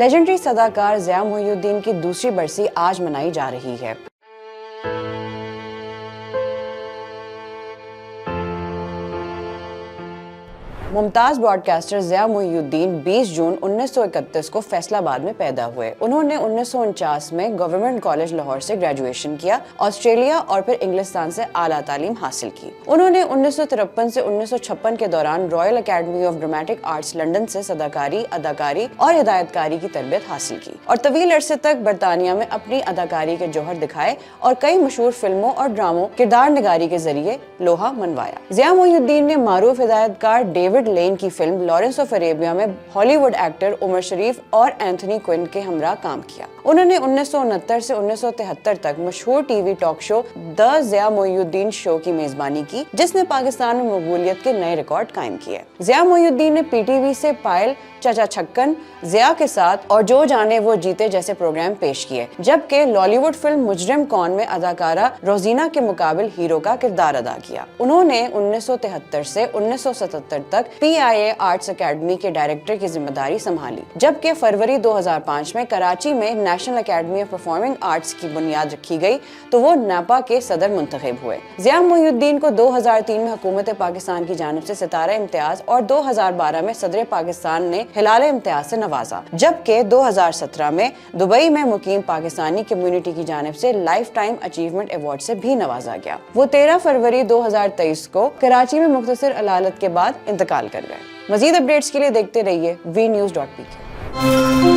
Legendary अदाकार ज़िया मोइनुद्दीन की दूसरी बरसी आज मनाई जा रही है। मुमताज ब्रॉडकास्टर ज़िया मोइनुद्दीन 20 जून 1931 को फैसलाबाद में पैदा हुए। उन्होंने 1949 में गवर्नमेंट कॉलेज लाहौर से ग्रेजुएशन किया, ऑस्ट्रेलिया और फिर इंग्लिस्तान से आला तालीम हासिल की। उन्होंने 1953 से 1956 के दौरान royal academy of dramatic arts London से सदाकारी, अदाकारी और हिदायतकारी की तरबियत हासिल की और तवील अरसे तक बरतानिया में अपनी अदाकारी के जौहर दिखाए और कई मशहूर फिल्मों और ड्रामों किरदार निगारी के जरिए लोहा मनवाया। ज़िया मोइनुद्दीन ने मारूफ हिदायतकार डेविड लेन की फिल्म लॉरेंस ऑफ अरेबिया में हॉलीवुड एक्टर उमर शरीफ और एंथनी क्विन के हमरा काम किया। उन्होंने 1969 से 1973 तक मशहूर TV talk show the Zia Moinuddin show की मेजबानी की, जिसने पाकिस्तान में मकबूलियत के नए रिकॉर्ड कायम किए। ज़िया मोइनुद्दीन ने पीटीवी से पायल, चाचा छक्कन, ज़िया के साथ और जो जाने वो जीते जैसे प्रोग्राम पेश किए, जबकि लॉलीवुड फिल्म मुजरिम कौन में अदाकारा रोजीना के मुकाबिल हीरो का किरदार अदा किया। उन्होंने 1973 से 1977 तक PIA आर्ट्स अकेडमी के डायरेक्टर की जिम्मेदारी संभाली, जबकि फरवरी 2005 में कराची में national academy of performing arts की बुनियाद रखी गई तो वो नापा के सदर मुंतखब हुए। ज़िया मोइनुद्दीन को 2003 में हुकूमत पाकिस्तान की जानिब से सितारा इम्तियाज और 2012 में सदर पाकिस्तान ने हिलाल इम्तियाज से नवाजा, जबकि 2017 में दुबई में मुकीम पाकिस्तानी कम्युनिटी की जानिब से लाइफ टाइम अचीवमेंट अवार्ड से भी नवाजा गया। वो 13 फरवरी 2023 को कराची में मुख्तसर अलालत के बाद इंतकाल कर गए। मजीद अपडेट्स के लिए देखते रहिए VNews.pk।